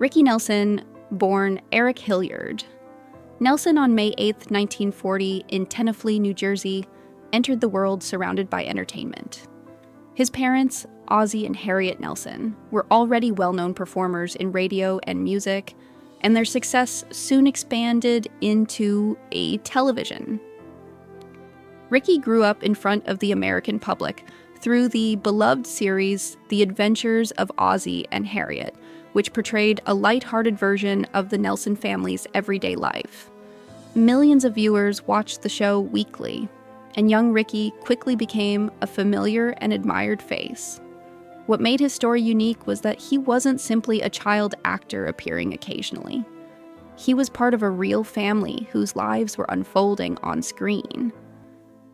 Ricky Nelson, born Eric Hilliard. Nelson, on May 8, 1940, in Tenafly, New Jersey, entered the world surrounded by entertainment. His parents, Ozzie and Harriet Nelson, were already well-known performers in radio and music, and their success soon expanded into a television. Ricky grew up in front of the American public through the beloved series The Adventures of Ozzie and Harriet, which portrayed a lighthearted version of the Nelson family's everyday life. Millions of viewers watched the show weekly, and young Ricky quickly became a familiar and admired face. What made his story unique was that he wasn't simply a child actor appearing occasionally. He was part of a real family whose lives were unfolding on screen.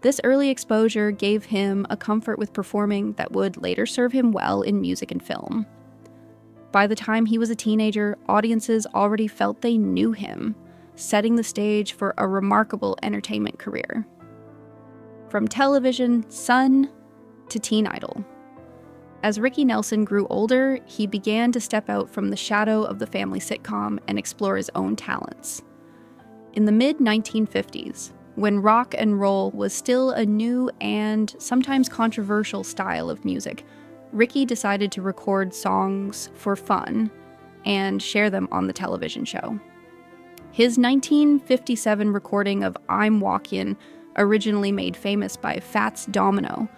This early exposure gave him a comfort with performing that would later serve him well in music and film. By the time he was a teenager, audiences already felt they knew him, setting the stage for a remarkable entertainment career. From television, Sun, to teen idol. As Ricky Nelson grew older, he began to step out from the shadow of the family sitcom and explore his own talents. In the mid-1950s, when rock and roll was still a new and sometimes controversial style of music, Ricky decided to record songs for fun and share them on the television show. His 1957 recording of I'm Walkin', originally made famous by Fats Domino,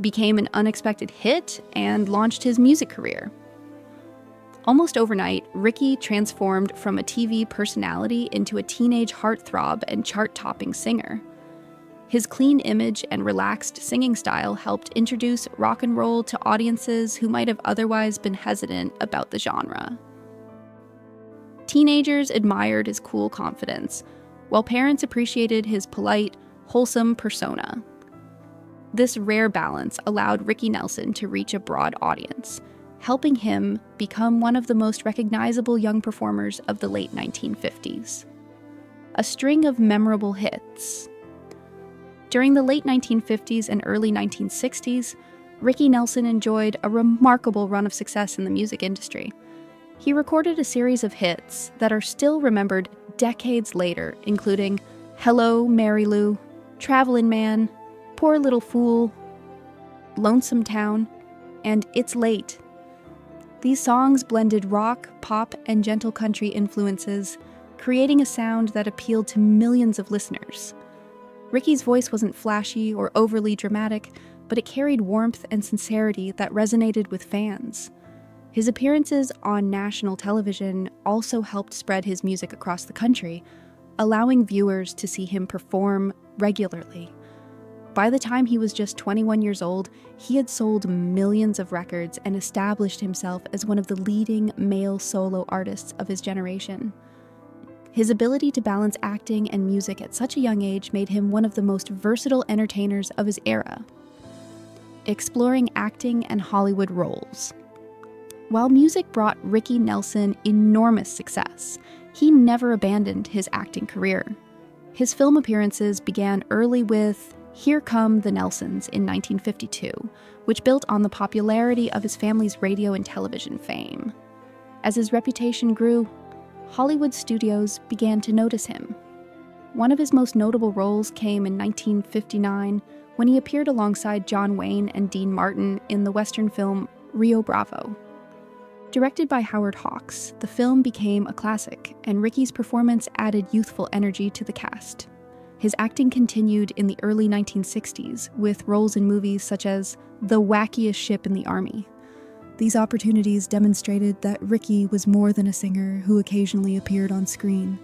became an unexpected hit and launched his music career. Almost overnight, Ricky transformed from a TV personality into a teenage heartthrob and chart-topping singer. His clean image and relaxed singing style helped introduce rock and roll to audiences who might have otherwise been hesitant about the genre. Teenagers admired his cool confidence, while parents appreciated his polite, wholesome persona. This rare balance allowed Ricky Nelson to reach a broad audience, helping him become one of the most recognizable young performers of the late 1950s. A string of memorable hits. During the late 1950s and early 1960s, Ricky Nelson enjoyed a remarkable run of success in the music industry. He recorded a series of hits that are still remembered decades later, including Hello, Mary Lou, Travelin' Man, Poor Little Fool, Lonesome Town, and It's Late. These songs blended rock, pop, and gentle country influences, creating a sound that appealed to millions of listeners. Ricky's voice wasn't flashy or overly dramatic, but it carried warmth and sincerity that resonated with fans. His appearances on national television also helped spread his music across the country, allowing viewers to see him perform regularly. By the time he was just 21 years old, he had sold millions of records and established himself as one of the leading male solo artists of his generation. His ability to balance acting and music at such a young age made him one of the most versatile entertainers of his era. Exploring acting and Hollywood roles. While music brought Ricky Nelson enormous success, he never abandoned his acting career. His film appearances began early with Here Come the Nelsons in 1952, which built on the popularity of his family's radio and television fame. As his reputation grew, Hollywood studios began to notice him. One of his most notable roles came in 1959 when he appeared alongside John Wayne and Dean Martin in the Western film Rio Bravo. Directed by Howard Hawks, the film became a classic, and Ricky's performance added youthful energy to the cast. His acting continued in the early 1960s, with roles in movies such as The Wackiest Ship in the Army. These opportunities demonstrated that Ricky was more than a singer who occasionally appeared on screen.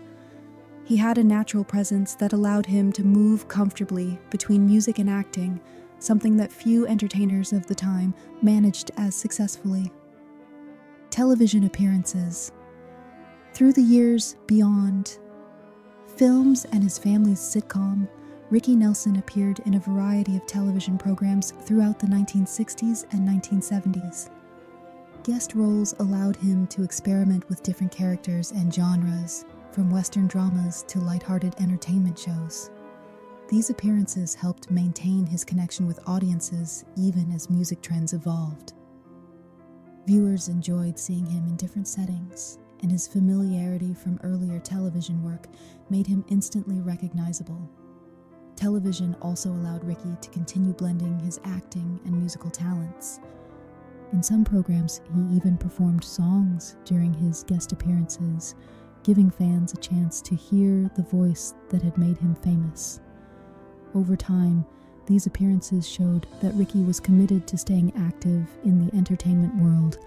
He had a natural presence that allowed him to move comfortably between music and acting, something that few entertainers of the time managed as successfully. Television appearances. Through the years beyond films and his family's sitcom, Ricky Nelson appeared in a variety of television programs throughout the 1960s and 1970s. Guest roles allowed him to experiment with different characters and genres, from Western dramas to lighthearted entertainment shows. These appearances helped maintain his connection with audiences even as music trends evolved. Viewers enjoyed seeing him in different settings and his familiarity from earlier television work made him instantly recognizable. Television also allowed Ricky to continue blending his acting and musical talents. In some programs, he even performed songs during his guest appearances, giving fans a chance to hear the voice that had made him famous. Over time, these appearances showed that Ricky was committed to staying active in the entertainment world,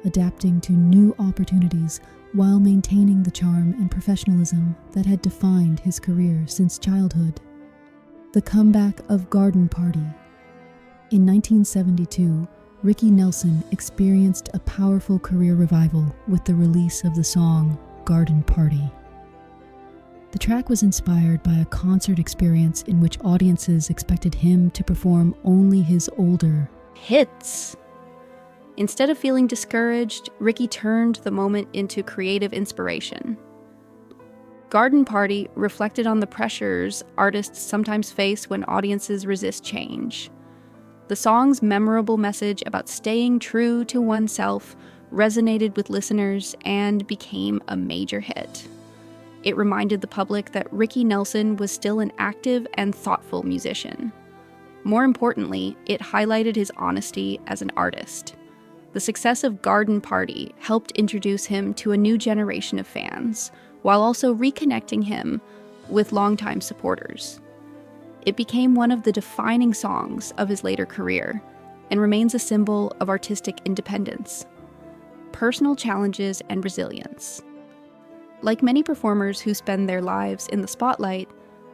adapting to new opportunities while maintaining the charm and professionalism that had defined his career since childhood. The comeback of Garden Party. In 1972, Ricky Nelson experienced a powerful career revival with the release of the song Garden Party. The track was inspired by a concert experience in which audiences expected him to perform only his older hits. Instead of feeling discouraged, Ricky turned the moment into creative inspiration. Garden Party reflected on the pressures artists sometimes face when audiences resist change. The song's memorable message about staying true to oneself resonated with listeners and became a major hit. It reminded the public that Ricky Nelson was still an active and thoughtful musician. More importantly, it highlighted his honesty as an artist. The success of Garden Party helped introduce him to a new generation of fans, while also reconnecting him with longtime supporters. It became one of the defining songs of his later career and remains a symbol of artistic independence, personal challenges, and resilience. Like many performers who spend their lives in the spotlight,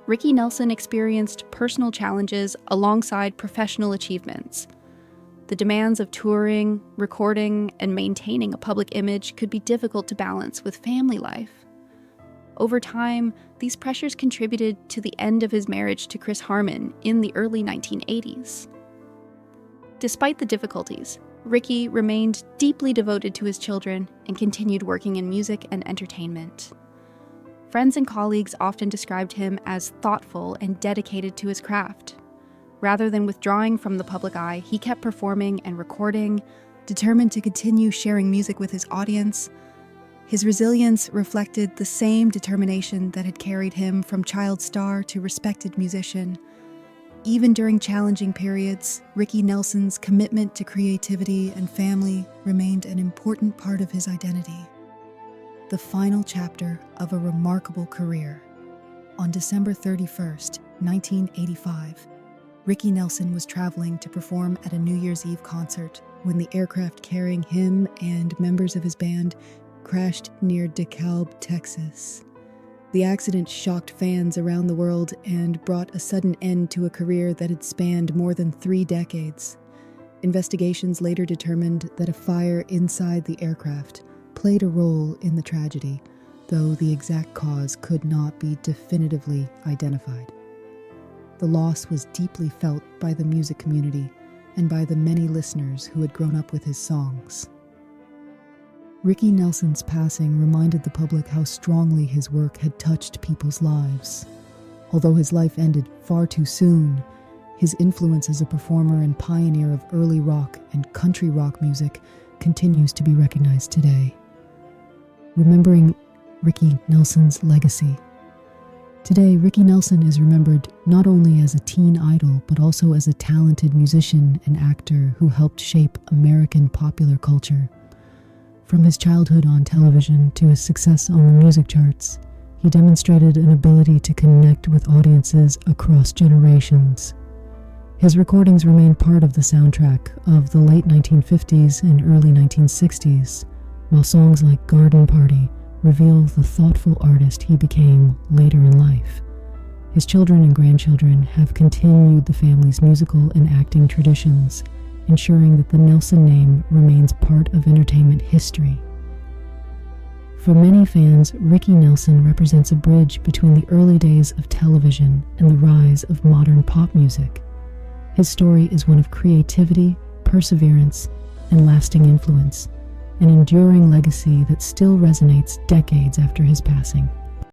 Ricky Nelson experienced personal challenges alongside professional achievements. The demands of touring, recording, and maintaining a public image could be difficult to balance with family life. Over time, these pressures contributed to the end of his marriage to Chris Harmon in the early 1980s. Despite the difficulties, Ricky remained deeply devoted to his children and continued working in music and entertainment. Friends and colleagues often described him as thoughtful and dedicated to his craft. Rather than withdrawing from the public eye, he kept performing and recording, determined to continue sharing music with his audience. His resilience reflected the same determination that had carried him from child star to respected musician. Even during challenging periods, Ricky Nelson's commitment to creativity and family remained an important part of his identity. The final chapter of a remarkable career. On December 31st, 1985, Ricky Nelson was traveling to perform at a New Year's Eve concert when the aircraft carrying him and members of his band crashed near DeKalb, Texas. The accident shocked fans around the world and brought a sudden end to a career that had spanned more than 3 decades. Investigations later determined that a fire inside the aircraft played a role in the tragedy, though the exact cause could not be definitively identified. The loss was deeply felt by the music community and by the many listeners who had grown up with his songs. Ricky Nelson's passing reminded the public how strongly his work had touched people's lives. Although his life ended far too soon, his influence as a performer and pioneer of early rock and country rock music continues to be recognized today. Remembering Ricky Nelson's legacy. Today, Ricky Nelson is remembered not only as a teen idol, but also as a talented musician and actor who helped shape American popular culture. From his childhood on television to his success on the music charts, he demonstrated an ability to connect with audiences across generations. His recordings remain part of the soundtrack of the late 1950s and early 1960s, while songs like Garden Party reveal the thoughtful artist he became later in life. His children and grandchildren have continued the family's musical and acting traditions, ensuring that the Nelson name remains part of entertainment history. For many fans, Ricky Nelson represents a bridge between the early days of television and the rise of modern pop music. His story is one of creativity, perseverance, and lasting influence, an enduring legacy that still resonates decades after his passing.